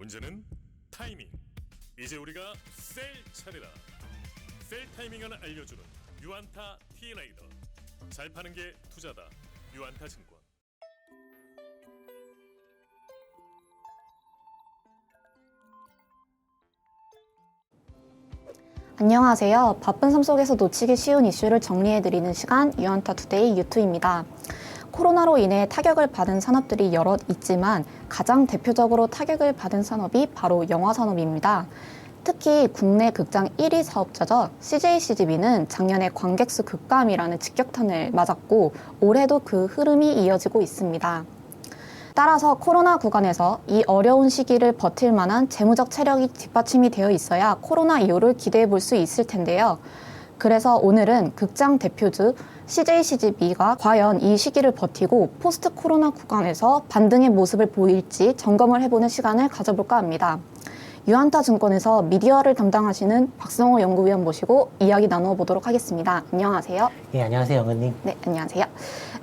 문제는 타이밍. 이제 우리가 셀 차례다. 셀 타이밍을 알려주는 유안타 T라이더. 잘 파는 게 투자다. 유안타 증권. 안녕하세요. 바쁜 삶 속에서 놓치기 쉬운 이슈를 정리해드리는 시간 유안타 투데이 유투입니다. 코로나로 인해 타격을 받은 산업들이 여럿 있지만 가장 대표적으로 타격을 받은 산업이 바로 영화 산업입니다. 특히 국내 극장 1위 사업자죠. CJCGV는 작년에 관객 수 급감이라는 직격탄을 맞았고 올해도 그 흐름이 이어지고 있습니다. 따라서 코로나 구간에서 이 어려운 시기를 버틸 만한 재무적 체력이 뒷받침이 되어 있어야 코로나 이후를 기대해 볼 수 있을 텐데요. 그래서 오늘은 극장 대표주 CJCGV가 과연 이 시기를 버티고 포스트 코로나 구간에서 반등의 모습을 보일지 점검을 해보는 시간을 가져볼까 합니다. 유안타 증권에서 미디어를 담당하시는 박성호 연구위원 모시고 이야기 나누어 보도록 하겠습니다. 안녕하세요. 예, 안녕하세요, 영은님. 네, 안녕하세요.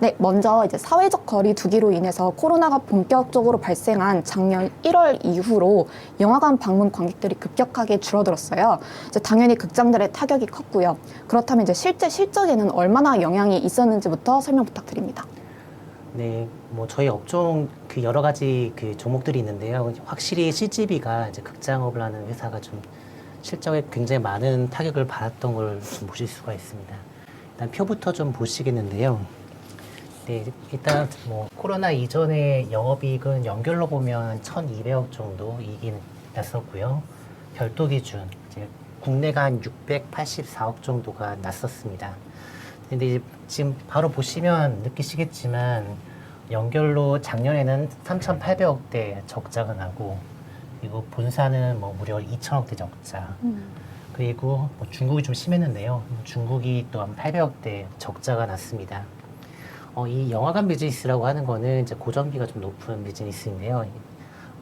네, 먼저 이제 사회적 거리 두기로 인해서 코로나가 본격적으로 발생한 작년 1월 이후로 영화관 방문 관객들이 급격하게 줄어들었어요. 이제 당연히 극장들의 타격이 컸고요. 그렇다면 이제 실제 실적에는 얼마나 영향이 있었는지부터 설명 부탁드립니다. 네, 뭐 저희 업종 그 여러 가지 그 종목들이 있는데요. 확실히 CGV가 이제 극장업을 하는 회사가 좀 실적에 굉장히 많은 타격을 받았던 걸 좀 보실 수가 있습니다. 일단 표부터 좀 보시겠는데요. 네, 일단 뭐 코로나 이전에 영업이익은 연결로 보면 1,200억 정도 이익이 났었고요. 별도 기준 이제 국내가 한 684억 정도가 났었습니다. 근데 이제 지금 바로 보시면 느끼시겠지만 연결로 작년에는 3,800억대 적자가 나고 그리고 본사는 뭐 무려 2,000억대 적자 그리고 뭐 중국이 좀 심했는데요. 중국이 또 한 800억대 적자가 났습니다. 이 영화관 비즈니스라고 하는 거는 이제 고정비가 좀 높은 비즈니스인데요.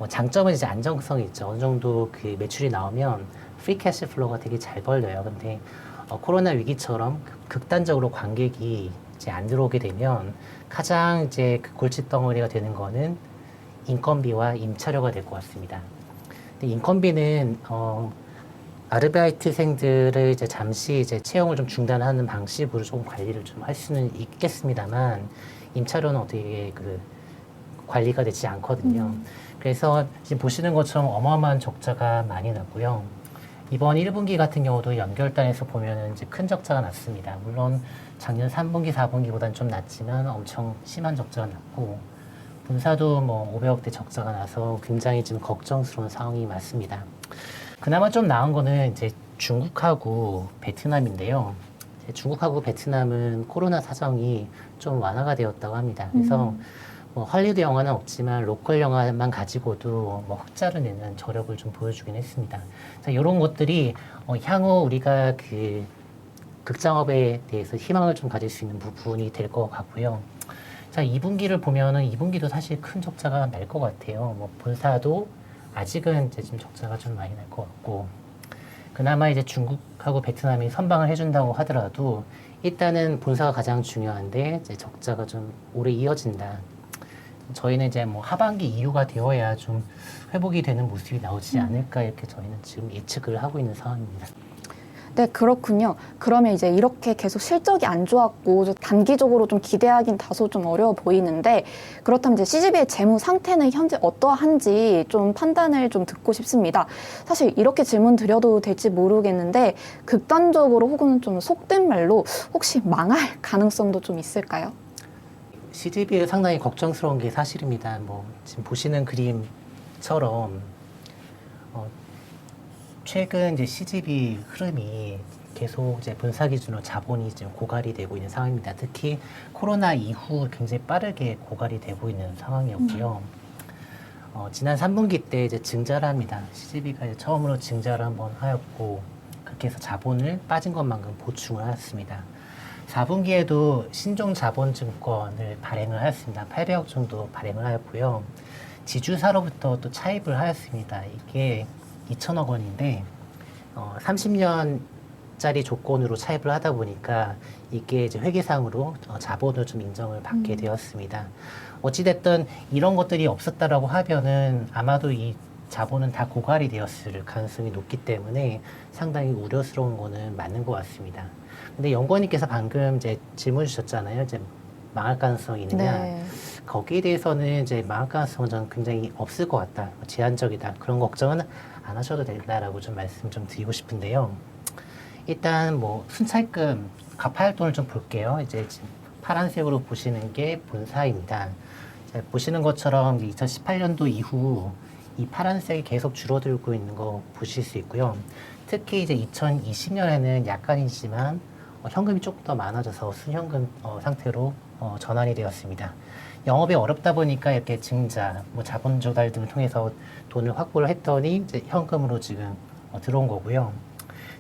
장점은 이제 안정성이 있죠. 어느 정도 그 매출이 나오면 프리 캐시 플로우가 되게 잘 벌려요. 근데 코로나 위기처럼 극단적으로 관객이 이제 안 들어오게 되면 가장 이제 그 골칫덩어리가 되는 거는 인건비와 임차료가 될 것 같습니다. 근데 인건비는 아르바이트생들을 이제 잠시 이제 채용을 좀 중단하는 방식으로 좀 관리를 좀 할 수는 있겠습니다만 임차료는 어떻게 그 관리가 되지 않거든요. 그래서 지금 보시는 것처럼 어마어마한 적자가 많이 났고요. 이번 1분기 같은 경우도 연결단에서 보면은 이제 큰 적자가 났습니다. 물론 작년 3분기, 4분기보다는 좀 낮지만 엄청 심한 적자가 났고 본사도 뭐 500억대 적자가 나서 굉장히 지금 걱정스러운 상황이 많습니다. 그나마 좀 나은 거는 이제 중국하고 베트남인데요. 중국하고 베트남은 코로나 사정이 좀 완화가 되었다고 합니다. 그래서 뭐 할리우드 영화는 없지만 로컬 영화만 가지고도 뭐 흑자를 내는 저력을 좀 보여주긴 했습니다. 자, 이런 것들이 향후 우리가 그 극장업에 대해서 희망을 좀 가질 수 있는 부분이 될 것 같고요. 자, 2분기를 보면은 2분기도 사실 큰 적자가 날 것 같아요. 뭐 본사도 아직은 이제 좀 적자가 좀 많이 날 것 같고 그나마 이제 중국하고 베트남이 선방을 해준다고 하더라도 일단은 본사가 가장 중요한데 이제 적자가 좀 오래 이어진다. 저희는 이제 뭐 하반기 이후가 되어야 좀 회복이 되는 모습이 나오지 않을까 이렇게 저희는 지금 예측을 하고 있는 상황입니다. 네, 그렇군요. 그러면 이제 이렇게 계속 실적이 안 좋았고 좀 단기적으로 좀 기대하긴 다소 좀 어려워 보이는데 그렇다면 이제 CGV의 재무 상태는 현재 어떠한지 좀 판단을 좀 듣고 싶습니다. 사실 이렇게 질문 드려도 될지 모르겠는데 극단적으로 혹은 좀 속된 말로 혹시 망할 가능성도 좀 있을까요? CGV가 상당히 걱정스러운 게 사실입니다. 뭐 지금 보시는 그림처럼 최근 이제 CGV 흐름이 계속 이제 본사 기준으로 자본이 지금 고갈이 되고 있는 상황입니다. 특히 코로나 이후 굉장히 빠르게 고갈이 되고 있는 상황이었고요. 지난 3분기 때 이제 증자를 합니다. CGV가 이제 처음으로 증자를 한번 하였고 그렇게 해서 자본을 빠진 것만큼 보충을 하였습니다. 4분기에도 신종자본증권을 발행을 하였습니다. 800억 정도 발행을 하였고요. 지주사로부터 또 차입을 하였습니다. 이게 2천억 원인데 30년짜리 조건으로 차입을 하다 보니까 이게 이제 회계상으로 자본을 좀 인정을 받게 되었습니다. 어찌됐든 이런 것들이 없었다라고 하면은 아마도 이 자본은 다 고갈이 되었을 가능성이 높기 때문에 상당히 우려스러운 거는 맞는 것 같습니다. 근데 연구원님께서 방금 이제 질문 주셨잖아요. 이제 망할 가능성이 있느냐. 네. 거기에 대해서는 이제 망할 가능성은 저는 굉장히 없을 것 같다. 제한적이다. 그런 걱정은 안 하셔도 된다라고 좀 말씀 좀 드리고 싶은데요. 일단 뭐 순찰금 갚아야 할 돈을 좀 볼게요. 이제 지금 파란색으로 보시는 게 본사입니다. 자, 보시는 것처럼 2018년도 이후 이 파란색이 계속 줄어들고 있는 거 보실 수 있고요. 특히 이제 2020년에는 약간이지만 현금이 조금 더 많아져서 순현금 상태로 전환이 되었습니다. 영업이 어렵다 보니까 이렇게 증자, 뭐 자본 조달 등을 통해서 돈을 확보를 했더니 이제 현금으로 지금 들어온 거고요.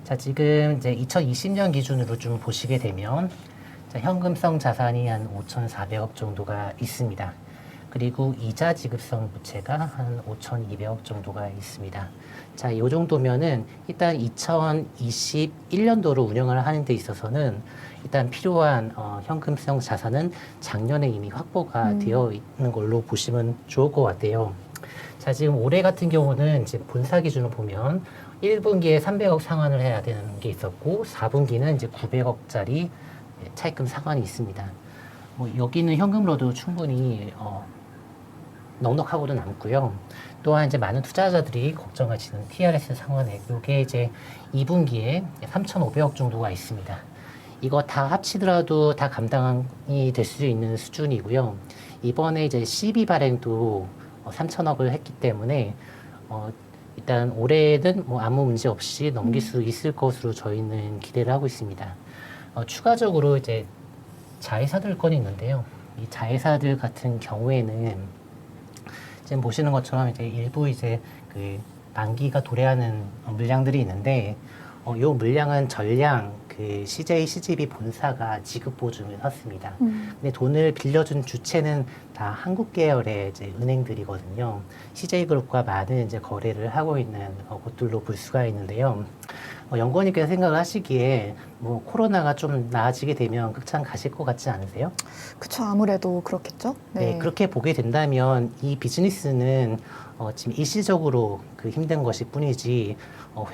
자, 지금 이제 2020년 기준으로 좀 보시게 되면 자, 현금성 자산이 한 5,400억 정도가 있습니다. 그리고 이자 지급성 부채가 한 5,200억 정도가 있습니다. 자, 이 정도면은 일단 2021년도로 운영을 하는 데 있어서는 일단 필요한 현금성 자산은 작년에 이미 확보가 되어 있는 걸로 보시면 좋을 것 같아요. 자, 지금 올해 같은 경우는 이제 본사 기준으로 보면 1분기에 300억 상환을 해야 되는 게 있었고 4분기는 이제 900억짜리 차입금 상환이 있습니다. 뭐 여기는 현금으로도 충분히 넉넉하고도 남고요. 또한 이제 많은 투자자들이 걱정하시는 TRS 상환액, 이게 이제 2분기에 3,500억 정도가 있습니다. 이거 다 합치더라도 다 감당이 될 수 있는 수준이고요. 이번에 이제 CB 발행도 3,000억을 했기 때문에 일단 올해는 뭐 아무 문제 없이 넘길 수 있을 것으로 저희는 기대를 하고 있습니다. 추가적으로 이제 자회사들 건이 있는데요. 이 자회사들 같은 경우에는 지금 보시는 것처럼 이제 일부 이제 그 만기가 도래하는 물량들이 있는데, 요 물량은 전량 그 CJ, CGV 본사가 지급 보증을 샀습니다. 근데 돈을 빌려준 주체는 다 한국 계열의 이제 은행들이거든요. CJ그룹과 많은 이제 거래를 하고 있는 곳들로 볼 수가 있는데요. 연구원님께서 생각을 하시기에 뭐 코로나가 좀 나아지게 되면 극찬 가실 것 같지 않으세요? 그쵸, 아무래도 그렇겠죠. 네, 그렇게 보게 된다면 이 비즈니스는 지금 일시적으로 그 힘든 것일 뿐이지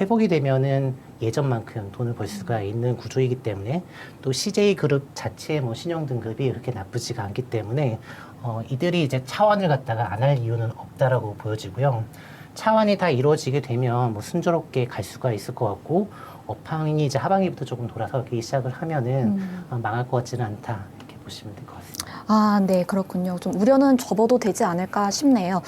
회복이 되면은 예전만큼 돈을 벌 수가 있는 구조이기 때문에 또 CJ그룹 자체의 뭐 신용 등급이 그렇게 나쁘지가 않기 때문에 이들이 이제 차환을 갖다가 안 할 이유는 없다라고 보여지고요. 차환이 다 이루어지게 되면 뭐 순조롭게 갈 수가 있을 것 같고 업황이 이제 하반기부터 조금 돌아서기 시작을 하면은 망할 것 같지는 않다 이렇게 보시면 될 것 같습니다. 아, 네, 그렇군요. 좀 우려는 접어도 되지 않을까 싶네요.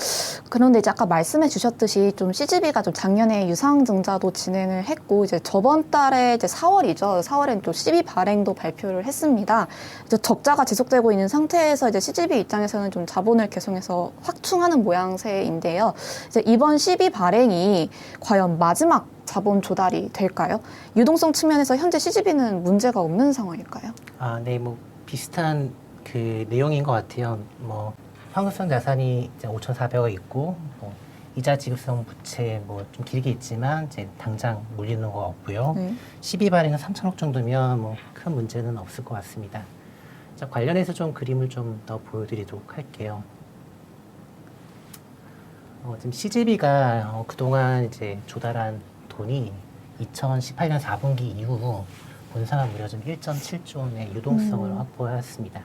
그런데 이제 아까 말씀해 주셨듯이 좀 CGV가 좀 작년에 유상증자도 진행을 했고, 이제 저번 달에 이제 4월이죠. 4월엔 또 CB 발행도 발표를 했습니다. 이제 적자가 지속되고 있는 상태에서 이제 CGV 입장에서는 좀 자본을 개성해서 확충하는 모양새인데요. 이제 이번 CB 발행이 과연 마지막 자본 조달이 될까요? 유동성 측면에서 현재 CGV는 문제가 없는 상황일까요? 아, 네, 뭐 비슷한 그 내용인 것 같아요. 뭐 현금성 자산이 이제 5,400억 있고 뭐 이자 지급성 부채 뭐 좀 길게 있지만 이제 당장 몰리는 거 없고요. 12 발행은 3,000억 정도면 뭐 큰 문제는 없을 것 같습니다. 자, 관련해서 좀 그림을 좀 더 보여드리도록 할게요. 지금 CGV가 그동안 이제 조달한 돈이 2018년 4분기 이후 본사가 무려 좀 1.7조 원의 유동성을 확보했습니다.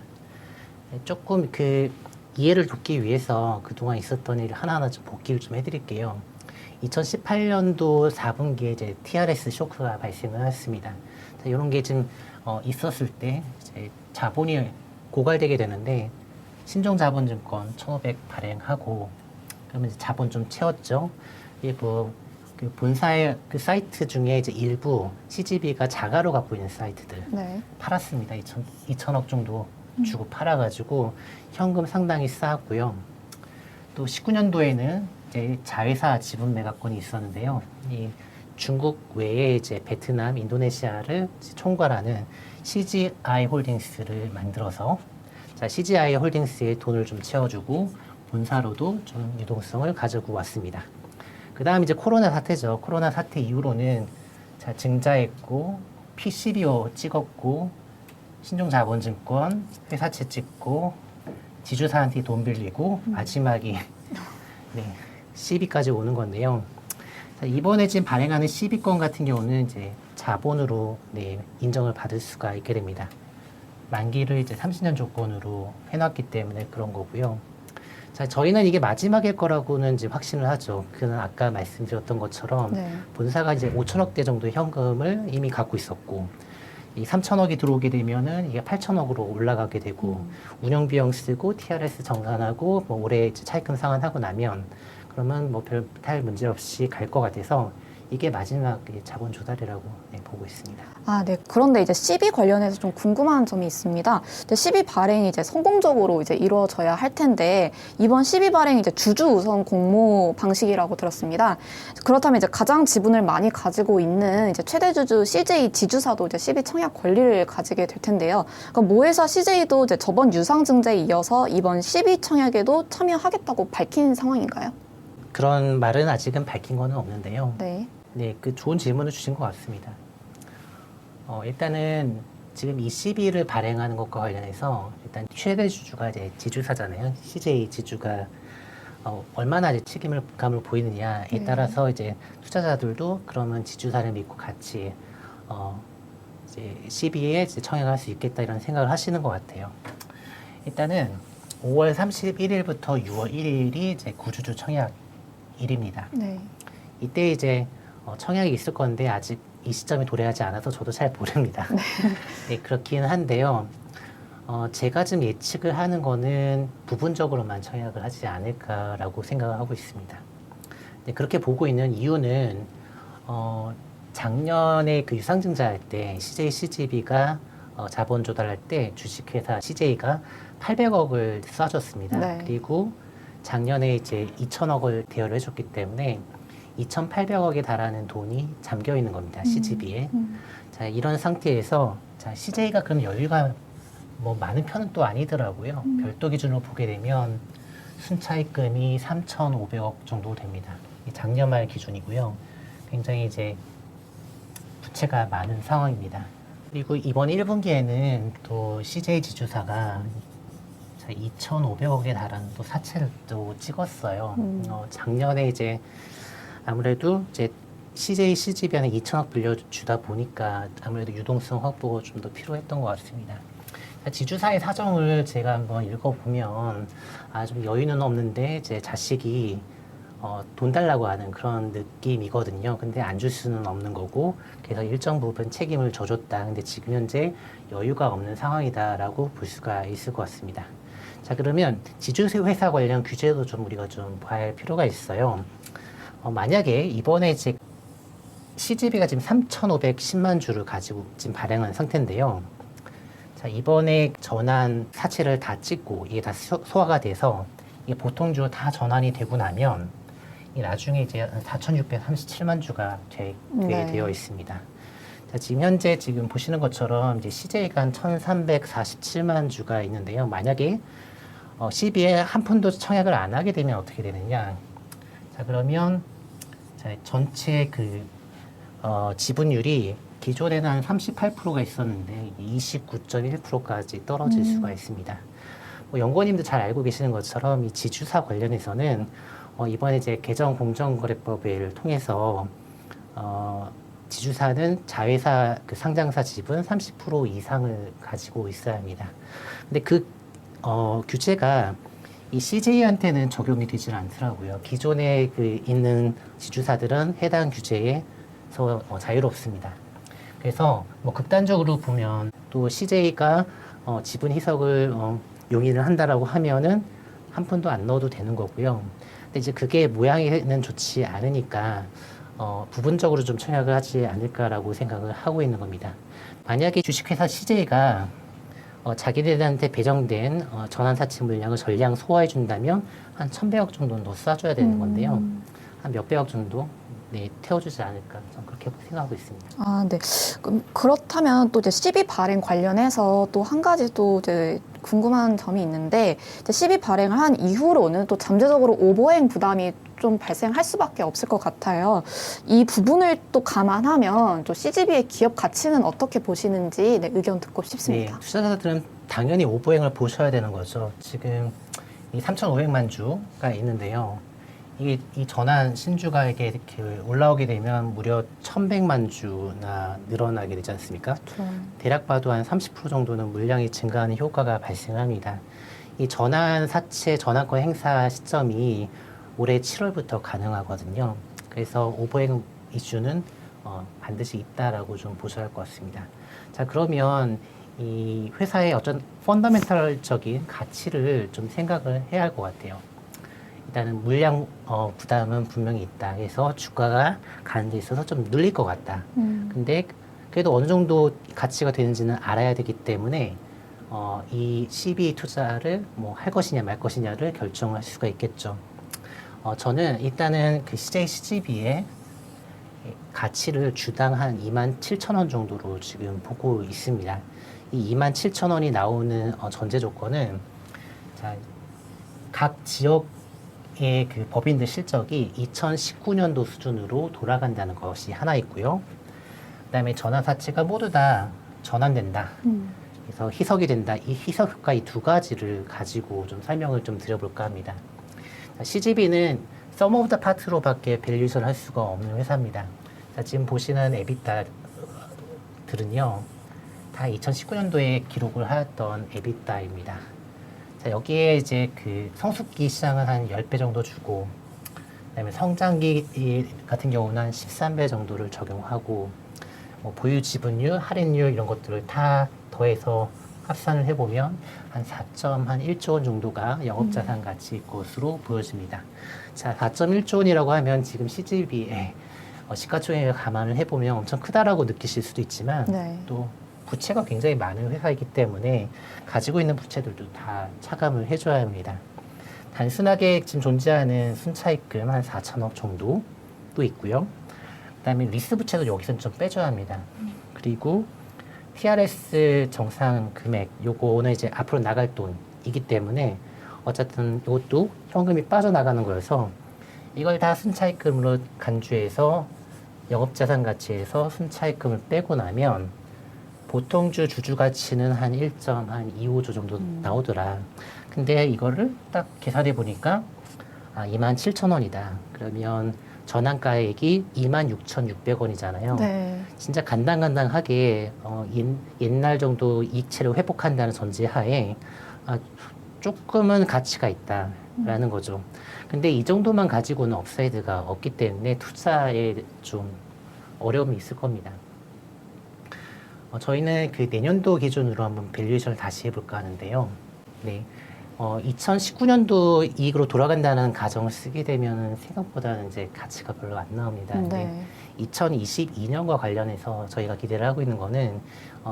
조금 그 이해를 돕기 위해서 그동안 있었던 일 하나하나 좀 복기를 좀 해드릴게요. 2018년도 4분기에 이제 TRS 쇼크가 발생을 했습니다. 자, 이런 게 지금 있었을 때 이제 자본이 고갈되게 되는데 신종자본증권 1,500 발행하고 그러면 이제 자본 좀 채웠죠. 그리고 그 본사의 그 사이트 중에 이제 일부 CGV가 자가로 갖고 있는 사이트들 팔았습니다. 2,000억 정도 주고 팔아가지고 현금 상당히 쌓았고요. 또 19년도에는 이제 자회사 지분 매각권이 있었는데요. 이 중국 외에 이제 베트남, 인도네시아를 총괄하는 CGI 홀딩스를 만들어서 자, CGI 홀딩스에 돈을 좀 채워주고 본사로도 좀 유동성을 가지고 왔습니다. 그 다음 이제 코로나 사태죠. 코로나 사태 이후로는 자, 증자했고 PCBO 찍었고 신종자본증권 회사채 찍고 지주사한테 돈 빌리고 마지막이 네, CB까지 오는 건데요. 자, 이번에 지금 발행하는 CB권 같은 경우는 이제 자본으로 인정을 받을 수가 있게 됩니다. 만기를 이제 30년 조건으로 해놨기 때문에 그런 거고요. 자, 저희는 이게 마지막일 거라고는 이제 확신을 하죠. 그는 아까 말씀드렸던 것처럼 네. 본사가 이제 5천억대 정도의 현금을 이미 갖고 있었고, 이 3천억이 들어오게 되면은 이게 8천억으로 올라가게 되고, 운영 비용 쓰고 TRS 정산하고 뭐 올해 이제 차입금 상환하고 나면 그러면 뭐 별 문제 없이 갈 것 같아서 이게 마지막 자본 조달이라고 보고 있습니다. 아, 네. 그런데 이제 CB 관련해서 좀 궁금한 점이 있습니다. 근데 CB 발행이 이제 성공적으로 이제 이루어져야 할 텐데, 이번 CB 발행이 이제 주주 우선 공모 방식이라고 들었습니다. 그렇다면 이제 가장 지분을 많이 가지고 있는 이제 최대 주주 CJ 지주사도 이제 CB 청약 권리를 가지게 될 텐데요. 그러니까 모회사 CJ도 이제 저번 유상증자에 이어서 이번 CB 청약에도 참여하겠다고 밝힌 상황인가요? 그런 말은 아직은 밝힌 거는 없는데요. 네. 네, 그 좋은 질문을 주신 것 같습니다. 일단은 지금 이 CB를 발행하는 것과 관련해서 일단 최대 주주가 이제 지주사잖아요. CJ 지주가 얼마나 이제 책임감을 보이느냐에 네. 따라서 이제 투자자들도 그러면 지주사를 믿고 같이 이제 CB에 이제 청약할 수 있겠다 이런 생각을 하시는 것 같아요. 일단은 5월 31일부터 6월 1일이 이제 구주주 청약 일입니다. 네. 이때 이제 청약이 있을 건데 아직 이 시점이 도래하지 않아서 저도 잘 모릅니다. 네, 그렇긴 한데요. 제가 좀 예측을 하는 거는 부분적으로만 청약을 하지 않을까라고 생각을 하고 있습니다. 네, 그렇게 보고 있는 이유는 작년에 그 유상증자 할 때 CJ CGV가 자본 조달할 때 주식회사 CJ가 800억을 쏴줬습니다. 네. 그리고 작년에 이제 2천억을 대여를 해줬기 때문에 2,800억에 달하는 돈이 잠겨 있는 겁니다. CGV에. 자, 이런 상태에서 자, CJ가 그럼 여유가 뭐 많은 편은 또 아니더라고요. 별도 기준으로 보게 되면 순차입금이 3,500억 정도 됩니다. 이 작년 말 기준이고요. 굉장히 이제 부채가 많은 상황입니다. 그리고 이번 1분기에는 또 CJ 지주사가 2,500억에 달하는 또 사채를 또 찍었어요. 작년에 이제 아무래도 이제 CJ CGV한테 2천억 빌려주다 보니까 아무래도 유동성 확보가 좀 더 필요했던 것 같습니다. 지주사의 사정을 제가 한번 읽어보면 좀 여유는 없는데 제 자식이 돈 달라고 하는 그런 느낌이거든요. 근데 안 줄 수는 없는 거고 그래서 일정 부분 책임을 져줬다. 근데 지금 현재 여유가 없는 상황이다라고 볼 수가 있을 것 같습니다. 자, 그러면 지주회사 관련 규제도 좀 우리가 좀 봐야 할 필요가 있어요. 만약에 이번에 이제 CGV가 지금 3,510만 주를 가지고 지금 발행한 상태인데요. 자, 이번에 전환 사채를 다 찍고 이게 다 소화가 돼서 이게 보통주로 다 전환이 되고 나면 이 나중에 이제 4,637만 주가 되게 되어 있습니다. 자, 지금 현재 지금 보시는 것처럼 이제 CJ가 한 1,347만 주가 있는데요. 만약에 CB에 한 푼도 청약을 안 하게 되면 어떻게 되느냐? 자, 그러면 자, 전체 그 지분율이 기존에는 한 38%가 있었는데 29.1%까지 떨어질 수가 있습니다. 뭐 연구원님도 잘 알고 계시는 것처럼 이 지주사 관련해서는 이번에 이제 개정 공정거래법을 통해서 지주사는 자회사 그 상장사 지분 30% 이상을 가지고 있어야 합니다. 근데 그 규제가 이 CJ한테는 적용이 되질 않더라고요. 기존에 그 있는 지주사들은 해당 규제에서 자유롭습니다. 그래서 뭐 극단적으로 보면 또 CJ가 지분 희석을 용인을 한다라고 하면은 한 푼도 안 넣어도 되는 거고요. 근데 이제 그게 모양이는 좋지 않으니까 부분적으로 좀 청약을 하지 않을까라고 생각을 하고 있는 겁니다. 만약에 주식회사 CJ가 자기들한테 배정된 전환사채 물량을 전량 소화해 준다면 한 1,100억 정도는 더 쏴줘야 되는 건데요. 한 몇백억 정도 태워주지 않을까 저는 그렇게 생각하고 있습니다. 아, 네. 그렇다면 또 이제 CB 발행 관련해서 또 한 가지 또 이제 궁금한 점이 있는데 이제 CB 발행을 한 이후로는 또 잠재적으로 오버행 부담이 좀 발생할 수밖에 없을 것 같아요. 이 부분을 또 감안하면 또 CGV의 기업 가치는 어떻게 보시는지 의견 듣고 싶습니다. 네, 투자자들은 당연히 오버행을 보셔야 되는 거죠. 지금 이 3,500만 주가 있는데요. 이 전환 신주가 이게 올라오게 되면 무려 1,100만 주나 늘어나게 되지 않습니까? 대략 봐도 한 30% 정도는 물량이 증가하는 효과가 발생합니다. 이 전환 사채 전환권 행사 시점이 올해 7월부터 가능하거든요. 그래서 오버행 이슈는 반드시 있다라고 좀 보셔야 할 것 같습니다. 자, 그러면 이 회사의 어떤 펀더멘털적인 가치를 좀 생각을 해야 할 것 같아요. 일단은 물량 부담은 분명히 있다. 그래서 주가가 가는 데 있어서 좀 눌릴 것 같다. 근데 그래도 어느 정도 가치가 되는지는 알아야 되기 때문에 이 CB 투자를 뭐 할 것이냐 말 것이냐를 결정할 수가 있겠죠. 저는 일단은 그 CJ CGB의 가치를 주당 한 27,000원 정도로 지금 보고 있습니다. 이 27,000원이 나오는 전제 조건은 자, 각 지역의 그 법인들 실적이 2019년도 수준으로 돌아간다는 것이 하나 있고요. 그다음에 전환 사채가 모두 다 전환된다. 그래서 희석이 된다. 이 희석 효과 이 두 가지를 가지고 좀 설명을 좀 드려볼까 합니다. CGB는 sum of the part로밖에 밸류에이션을 할 수가 없는 회사입니다. 자, 지금 보시는 에비타들은요, 다 2019년도에 기록을 하였던 에비타입니다. 자, 여기에 이제 그 성숙기 시장은 한 10배 정도 주고, 그다음에 성장기 같은 경우는 한 13배 정도를 적용하고, 뭐 보유 지분율, 할인율 이런 것들을 다 더해서 합산을 해보면 한 4.1조 원 정도가 영업자산 가치일 것으로 보여집니다. 자, 4.1조 원이라고 하면 지금 CGB의 시가총액을 감안을 해보면 엄청 크다라고 느끼실 수도 있지만 네. 또 부채가 굉장히 많은 회사이기 때문에 가지고 있는 부채들도 다 차감을 해줘야 합니다. 단순하게 지금 존재하는 순차입금 한 4천억 정도도 있고요. 그다음에 리스 부채도 여기서는 좀 빼줘야 합니다. 그리고 TRS 정상 금액 요거는 이제 앞으로 나갈 돈이기 때문에 어쨌든 이것도 현금이 빠져나가는 거여서 이걸 다 순차입금으로 간주해서 영업자산 가치에서 순차입금을 빼고 나면 보통주 주주 가치는 한 1.25조 정도 나오더라. 근데 이거를 딱 계산해 보니까 27,000원이다. 그러면 전환가액이 26,600원이잖아요. 네. 진짜 간당간당하게 옛날 정도 이익체를 회복한다는 전제하에 조금은 가치가 있다라는 거죠. 근데 이 정도만 가지고는 업사이드가 없기 때문에 투자에 좀 어려움이 있을 겁니다. 저희는 그 내년도 기준으로 한번 밸류에이션을 다시 해볼까 하는데요. 네. 2019년도 이익으로 돌아간다는 가정을 쓰게 되면 생각보다는 이제 가치가 별로 안 나옵니다. 네. 2022년과 관련해서 저희가 기대를 하고 있는 거는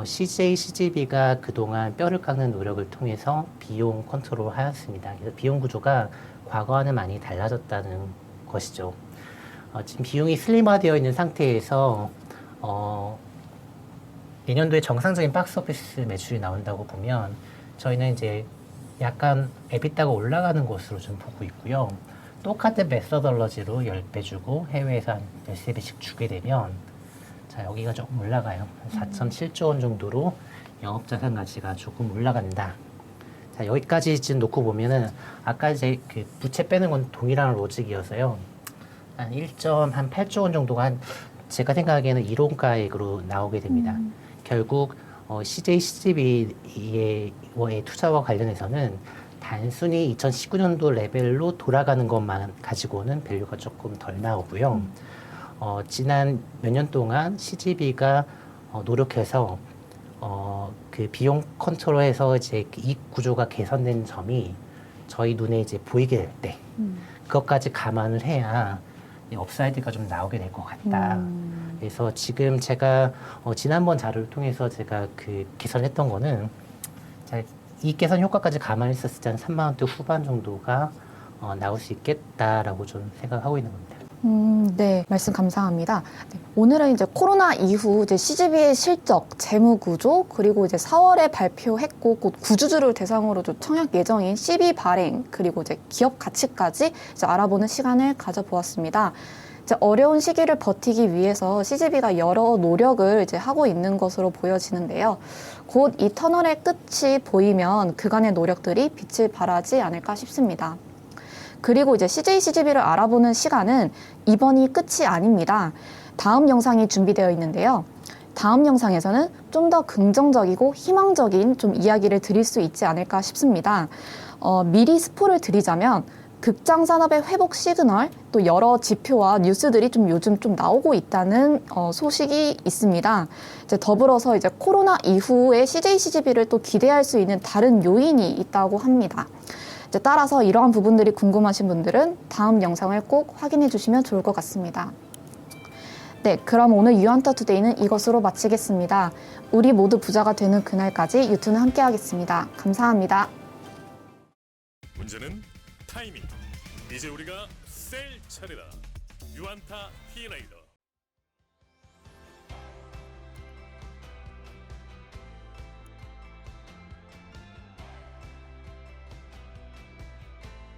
CJ, CGB가 그동안 뼈를 깎는 노력을 통해서 비용 컨트롤을 하였습니다. 그래서 비용 구조가 과거와는 많이 달라졌다는 것이죠. 지금 비용이 슬림화되어 있는 상태에서 내년도에 정상적인 박스오피스 매출이 나온다고 보면 저희는 이제 약간 에비타가 올라가는 것으로 좀 보고 있고요. 똑같은 메서덜러지로 10배 주고 해외에서 한 13배씩 주게 되면 자, 여기가 조금 올라가요. 4.7조 원 정도로 영업자산 가치가 조금 올라간다. 자, 여기까지 지금 놓고 보면은 아까 이제 그 부채 빼는 건 동일한 로직이어서요. 한 1.8조 원 정도가 한 제가 생각하기에는 이론가액으로 나오게 됩니다. 결국 CJ, CGB의 투자와 관련해서는 단순히 2019년도 레벨로 돌아가는 것만 가지고는 밸류가 조금 덜 나오고요. 지난 몇 년 동안 CGB가 노력해서 그 비용 컨트롤에서 이제 이익 구조가 개선된 점이 저희 눈에 이제 보이게 될 때 그것까지 감안을 해야 업사이드가 좀 나오게 될 것 같다. 그래서 지금 제가 지난번 자료를 통해서 제가 그 계산했던 거는 이익 개선 효과까지 감안했었을 때 한 3만 원대 후반 정도가 나올 수 있겠다라고 좀 생각하고 있는 겁니다. 네, 말씀 감사합니다. 네, 오늘은 이제 코로나 이후 이제 CGB의 실적, 재무 구조, 그리고 이제 4월에 발표했고 곧 구주주를 대상으로 청약 예정인 CB 발행, 그리고 이제 기업 가치까지 이제 알아보는 시간을 가져보았습니다. 이제 어려운 시기를 버티기 위해서 CGB가 여러 노력을 이제 하고 있는 것으로 보여지는데요. 곧 이 터널의 끝이 보이면 그간의 노력들이 빛을 발하지 않을까 싶습니다. 그리고 이제 CJ CGV를 알아보는 시간은 이번이 끝이 아닙니다. 다음 영상이 준비되어 있는데요. 다음 영상에서는 좀 더 긍정적이고 희망적인 좀 이야기를 드릴 수 있지 않을까 싶습니다. 미리 스포를 드리자면 극장 산업의 회복 시그널, 또 여러 지표와 뉴스들이 좀 요즘 좀 나오고 있다는 소식이 있습니다. 이제 더불어서 이제 코로나 이후에 CJ CGV를 또 기대할 수 있는 다른 요인이 있다고 합니다. 이제 따라서 이러한 부분들이 궁금하신 분들은 다음 영상을 꼭 확인해 주시면 좋을 것 같습니다. 네, 그럼 오늘 유한타 투데이는 이것으로 마치겠습니다. 우리 모두 부자가 되는 그날까지 유튜는 함께 하겠습니다. 감사합니다. 문제는 타이밍. 이제 우리가 셀 차례다. 유안타 T라이더.